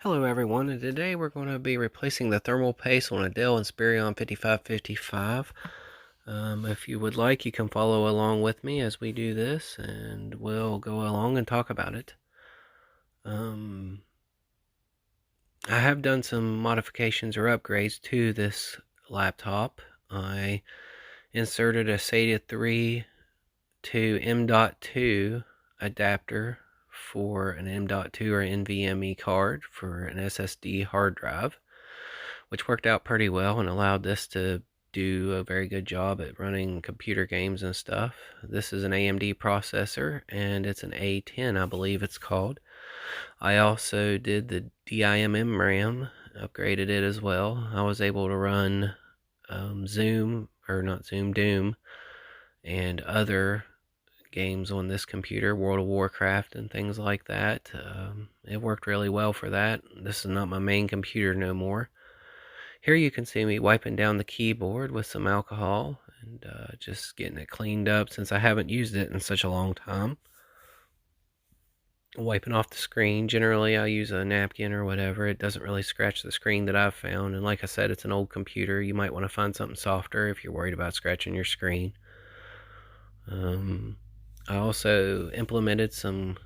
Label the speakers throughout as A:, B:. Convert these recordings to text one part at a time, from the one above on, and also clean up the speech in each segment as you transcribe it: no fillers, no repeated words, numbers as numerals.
A: Hello everyone, and today we're going to be replacing the thermal paste on a Dell Inspiron 5555. If you would like, you can follow along with me as we do this, and we'll go along and talk about it. I have done some modifications or upgrades to this laptop. I inserted a SATA 3 to M.2 adapter for an M.2 or NVMe card for an SSD hard drive, which worked out pretty well and allowed this to do a very good job at running computer games and stuff. This is an AMD processor, and it's an A10, I believe it's called. I also did the DIMM RAM, upgraded it as well. I was able to run Doom, and other games on this computer, World of Warcraft and things like that. It worked really well for that. This is not my main computer no more. Here you can see me wiping down the keyboard with some alcohol and just getting it cleaned up since I haven't used it in such a long time. Wiping off the screen. Generally, I use a napkin or whatever. It doesn't really scratch the screen that I've found. And like I said, it's an old computer. You might want to find something softer if you're worried about scratching your screen. I also implemented some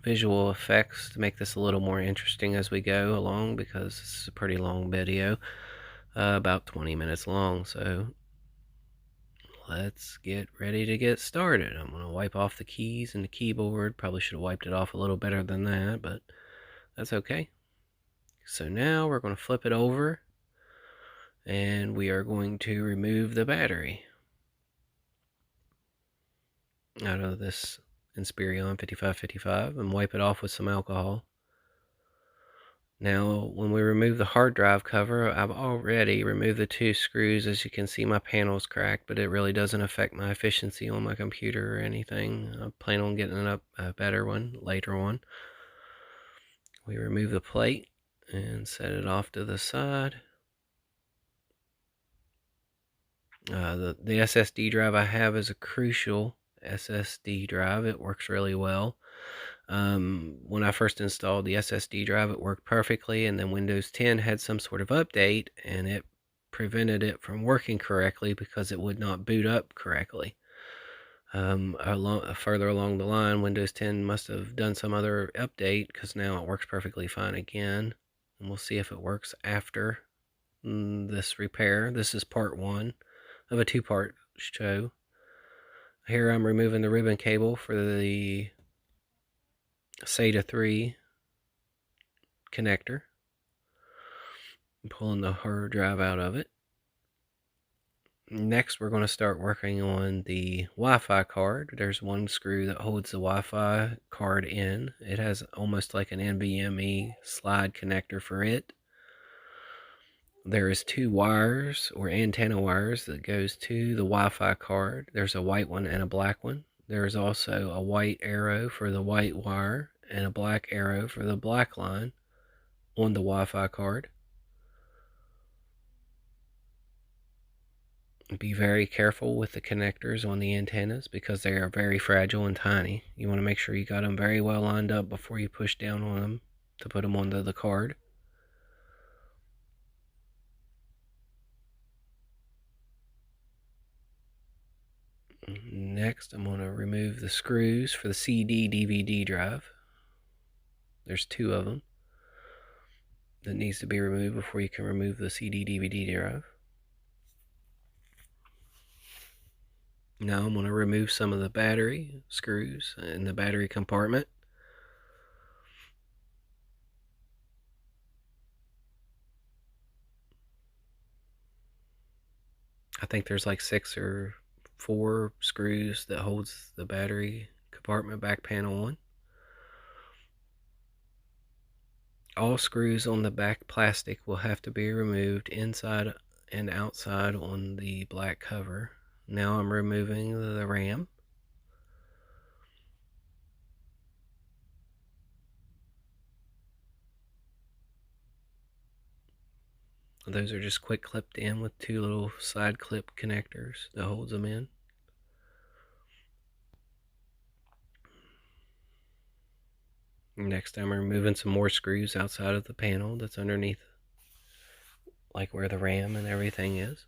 A: visual effects to make this a little more interesting as we go along, because this is a pretty long video, about 20 minutes long. So let's get ready to get started. I'm going to wipe off the keys and the keyboard. Probably should have wiped it off a little better than that, but that's okay. So now we're going to flip it over, and we are going to remove the battery out of this Inspiron 5555 and wipe it off with some alcohol. Now, when we remove the hard drive cover, I've already removed the two screws. As you can see, my panel's cracked, but it really doesn't affect my efficiency on my computer or anything. I plan on getting a better one later on. We remove the plate and set it off to the side. The SSD drive I have is a Crucial SSD drive. It works really well. When I first installed the SSD drive, it worked perfectly, and then Windows 10 had some sort of update, and it prevented it from working correctly because it would not boot up correctly. Further along the line, Windows 10 must have done some other update, because now it works perfectly fine again, and we'll see if it works after this repair. This is part one of a two-part show. Here I'm removing the ribbon cable for the SATA 3 connector. I'm pulling the hard drive out of it. Next, we're going to start working on the Wi-Fi card. There's one screw that holds the Wi-Fi card in. It has almost like an NVMe slide connector for it. There is two wires or antenna wires that goes to the Wi-Fi card. There's a white one and a black one. There's also a white arrow for the white wire and a black arrow for the black line on the Wi-Fi card. Be very careful with the connectors on the antennas because they are very fragile and tiny. You want to make sure you got them very well lined up before you push down on them to put them onto the card. Next, I'm going to remove the screws for the CD DVD drive. There's two of them that needs to be removed before you can remove the CD DVD drive. Now I'm going to remove some of the battery screws in the battery compartment. I think there's like 6 or 4 screws that holds the battery compartment back panel on. All screws on the back plastic will have to be removed inside and outside on the black cover. Now I'm removing the RAM. Those are just quick clipped in with 2 little side clip connectors that holds them in. Next, I'm removing some more screws outside of the panel that's underneath, like where the RAM and everything is.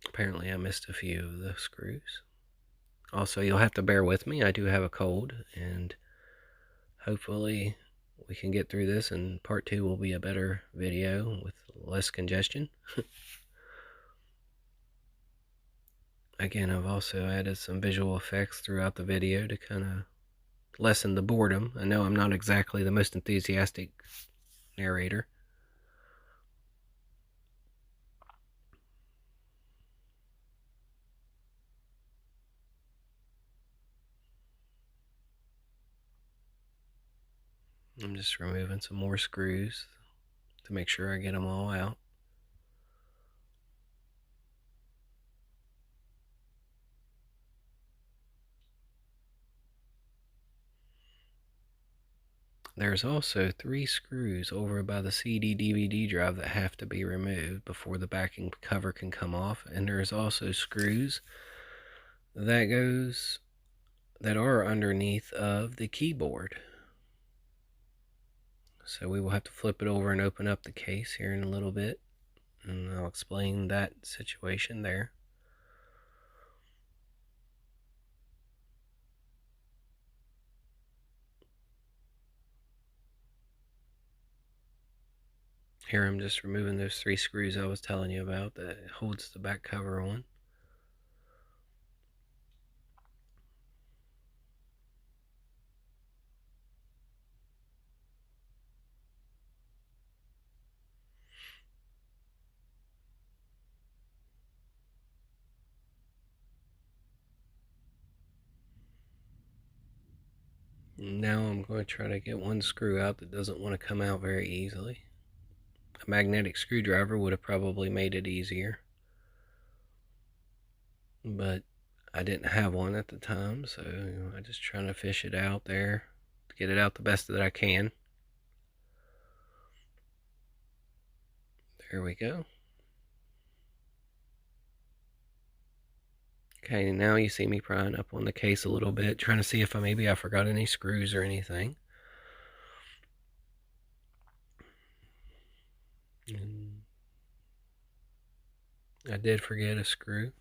A: Apparently I missed a few of the screws. Also, you'll have to bear with me. I do have a cold, and hopefully we can get through this, and part 2 will be a better video with less congestion. Again, I've also added some visual effects throughout the video to kind of lessen the boredom. I know I'm not exactly the most enthusiastic narrator. I'm just removing some more screws to make sure I get them all out. There's also 3 screws over by the CD-DVD drive that have to be removed before the backing cover can come off, and there's also screws that are underneath of the keyboard. So we will have to flip it over and open up the case here in a little bit, and I'll explain that situation there. Here I'm just removing those 3 screws I was telling you about that holds the back cover on. Now I'm going to try to get one screw out that doesn't want to come out very easily. A magnetic screwdriver would have probably made it easier, but I didn't have one at the time, so I'm just trying to fish it out there to get it out the best that I can. There we go. Okay, now you see me prying up on the case a little bit, trying to see if maybe I forgot any screws or anything. And I did forget a screw.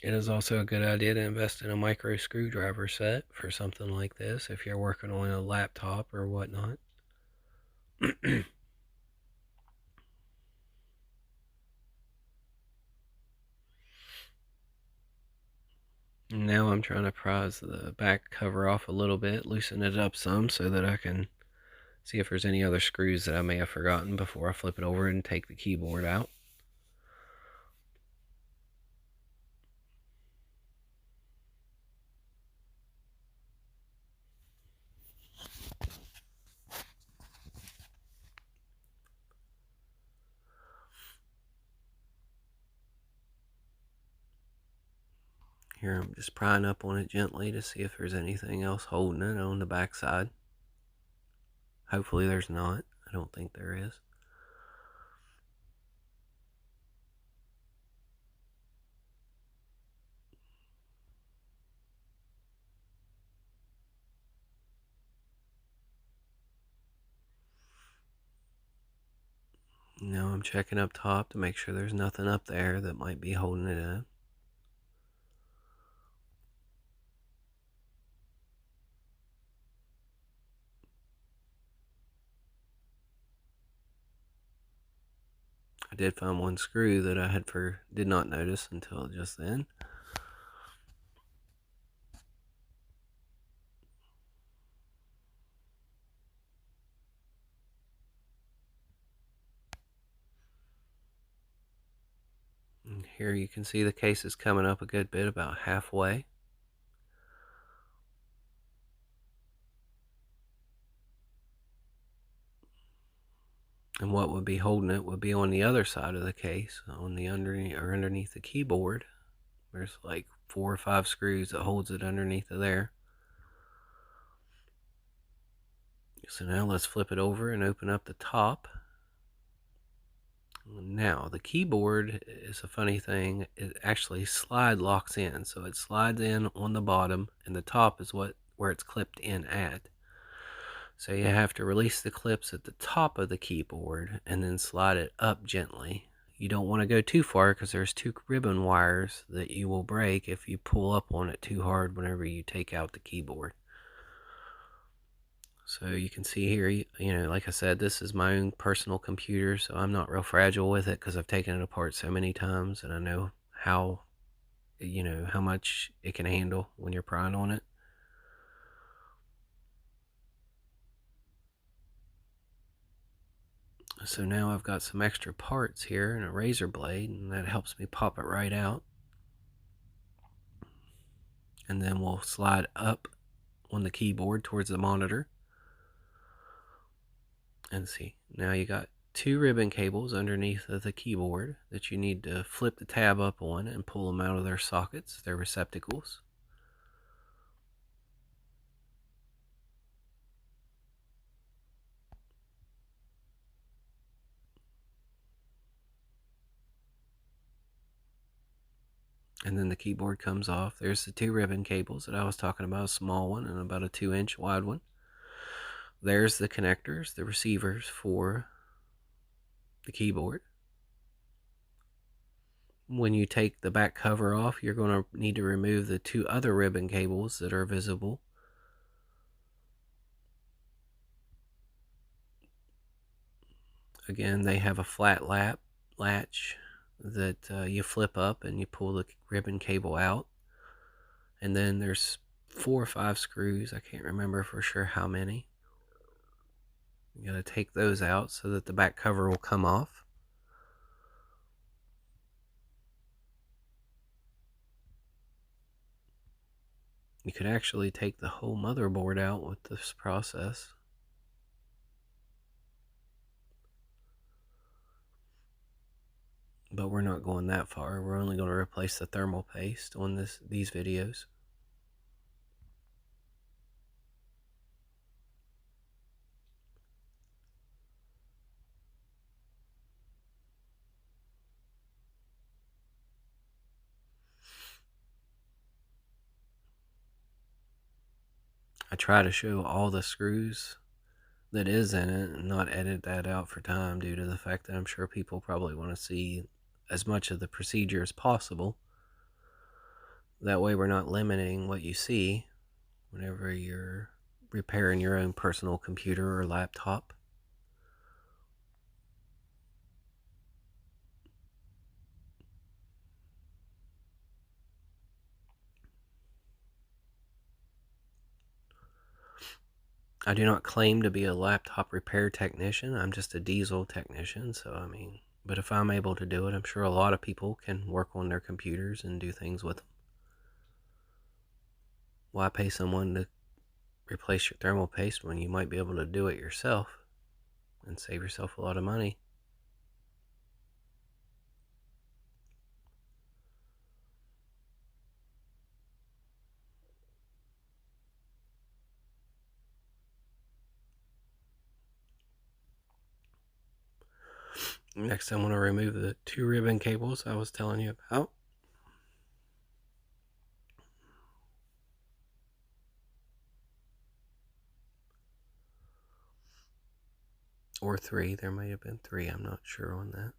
A: It is also a good idea to invest in a micro screwdriver set for something like this if you're working on a laptop or whatnot. Now I'm trying to prise the back cover off a little bit, loosen it up some so that I can see if there's any other screws that I may have forgotten before I flip it over and take the keyboard out. Here I'm just prying up on it gently to see if there's anything else holding it on the back side. Hopefully there's not. I don't think there is. Now I'm checking up top to make sure there's nothing up there that might be holding it in. I did find one screw that I did not notice until just then. And Here you can see the case is coming up a good bit, about halfway. And what would be holding it would be on the other side of the case, on the underneath the keyboard. There's like 4 or 5 screws that holds it underneath of there. So now let's flip it over and open up the top. Now the keyboard is a funny thing. It actually slide locks in, so it slides in on the bottom, and the top is where it's clipped in at. So you have to release the clips at the top of the keyboard and then slide it up gently. You don't want to go too far because there's 2 ribbon wires that you will break if you pull up on it too hard whenever you take out the keyboard. So you can see here, you know, like I said, this is my own personal computer, so I'm not real fragile with it because I've taken it apart so many times and I know how, you know, how much it can handle when you're prying on it. So now I've got some extra parts here and a razor blade, and that helps me pop it right out. And then we'll slide up on the keyboard towards the monitor. And see, now you got 2 ribbon cables underneath of the keyboard that you need to flip the tab up on and pull them out of their sockets, their receptacles. And then the keyboard comes off. There's the 2 ribbon cables that I was talking about, a small one and about a 2-inch wide one. There's the connectors, the receivers for the keyboard. When you take the back cover off, you're going to need to remove the 2 other ribbon cables that are visible. Again, they have a flat latch that you flip up and you pull the ribbon cable out. And then there's 4 or 5 screws. I can't remember for sure how many. You got to take those out so that the back cover will come off. You could actually take the whole motherboard out with this process. But we're not going that far. We're only going to replace the thermal paste on these videos. I try to show all the screws that is in it and not edit that out for time, due to the fact that I'm sure people probably want to see as much of the procedure as possible. That way we're not limiting what you see whenever you're repairing your own personal computer or laptop. I do not claim to be a laptop repair technician. I'm just a diesel technician, so I mean, but if I'm able to do it, I'm sure a lot of people can work on their computers and do things with them. Why pay someone to replace your thermal paste when you might be able to do it yourself and save yourself a lot of money? Next, I'm going to remove the 2 ribbon cables I was telling you about. Or 3. There may have been 3. I'm not sure on that.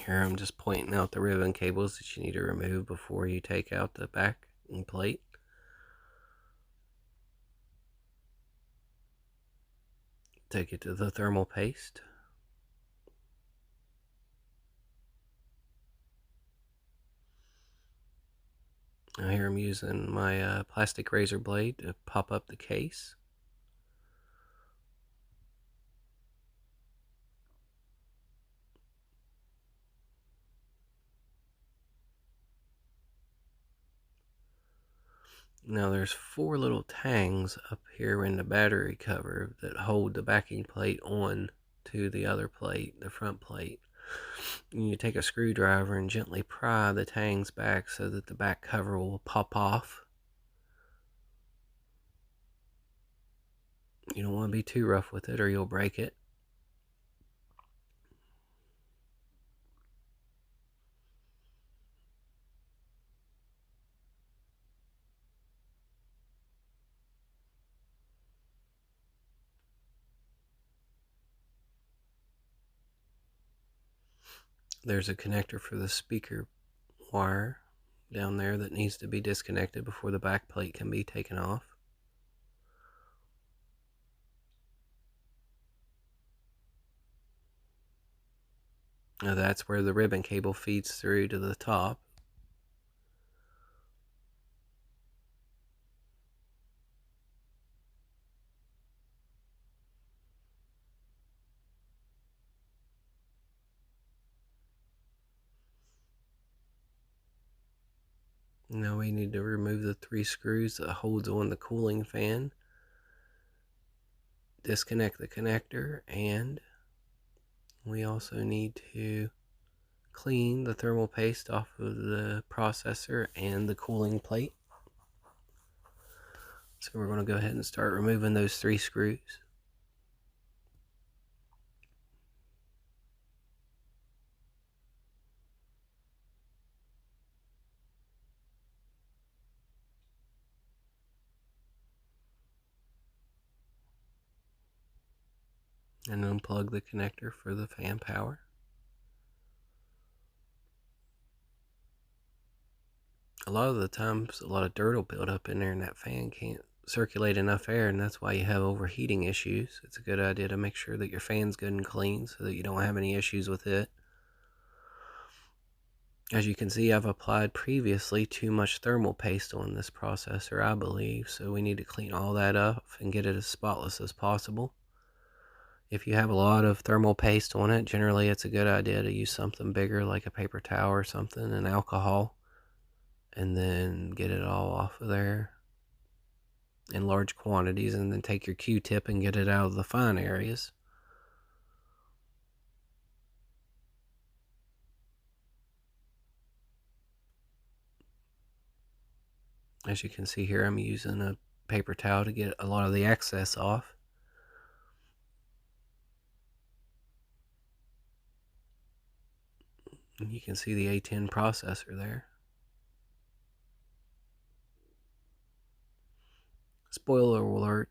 A: Here I'm just pointing out the ribbon cables that you need to remove before you take out the backing plate. Take it to the thermal paste. Now here I'm using my plastic razor blade to pop up the case. Now there's 4 little tangs up here in the battery cover that hold the backing plate on to the other plate, the front plate. And you take a screwdriver and gently pry the tangs back so that the back cover will pop off. You don't want to be too rough with it or you'll break it. There's a connector for the speaker wire down there that needs to be disconnected before the back plate can be taken off. Now that's where the ribbon cable feeds through to the top. Now we need to remove the 3 screws that holds on the cooling fan. Disconnect the connector, and we also need to clean the thermal paste off of the processor and the cooling plate. So we're going to go ahead and start removing those 3 screws. And unplug the connector for the fan power. A lot of the times, a lot of dirt will build up in there and that fan can't circulate enough air, and that's why you have overheating issues. It's a good idea to make sure that your fan's good and clean so that you don't have any issues with it. As you can see, I've applied previously too much thermal paste on this processor, I believe, so we need to clean all that up and get it as spotless as possible. If you have a lot of thermal paste on it, generally it's a good idea to use something bigger like a paper towel or something, and alcohol, and then get it all off of there in large quantities, and then take your Q-tip and get it out of the fine areas. As you can see here, I'm using a paper towel to get a lot of the excess off. And you can see the A10 processor there. Spoiler alert,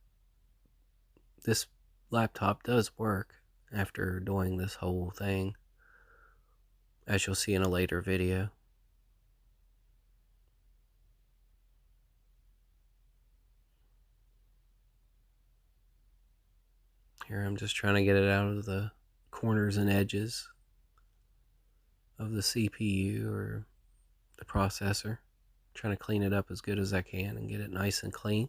A: this laptop does work after doing this whole thing, as you'll see in a later video. Here I'm just trying to get it out of the corners and edges of the CPU or the processor. Trying to clean it up as good as I can and get it nice and clean.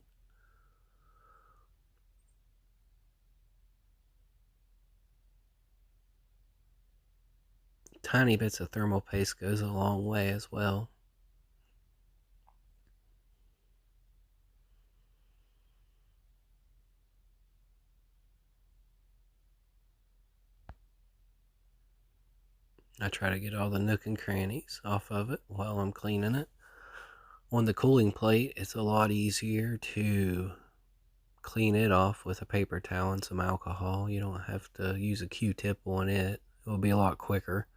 A: Tiny bits of thermal paste goes a long way as well. I try to get all the nook and crannies off of it while I'm cleaning it. On the cooling plate, it's a lot easier to clean it off with a paper towel and some alcohol. You don't have to use a Q-tip on it. It will be a lot quicker.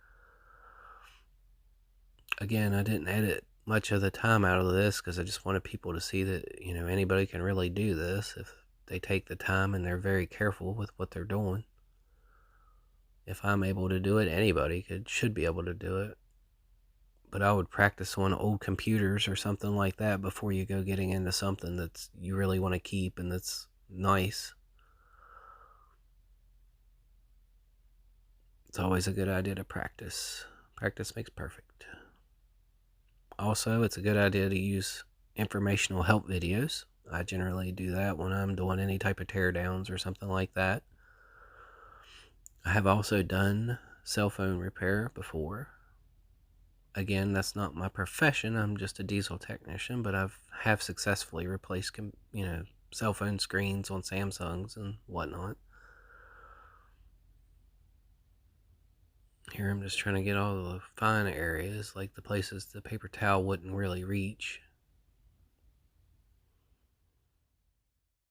A: Again, I didn't edit much of the time out of this because I just wanted people to see that, you know, anybody can really do this if they take the time and they're very careful with what they're doing. If I'm able to do it, anybody should be able to do it. But I would practice on old computers or something like that before you go getting into something that's you really want to keep and that's nice. It's always a good idea to practice. Practice makes perfect. Also, it's a good idea to use informational help videos. I generally do that when I'm doing any type of teardowns or something like that. I have also done cell phone repair before. Again, that's not my profession. I'm just a diesel technician, but have successfully replaced cell phone screens on Samsungs and whatnot. Here I'm just trying to get all the fine areas, like the places the paper towel wouldn't really reach,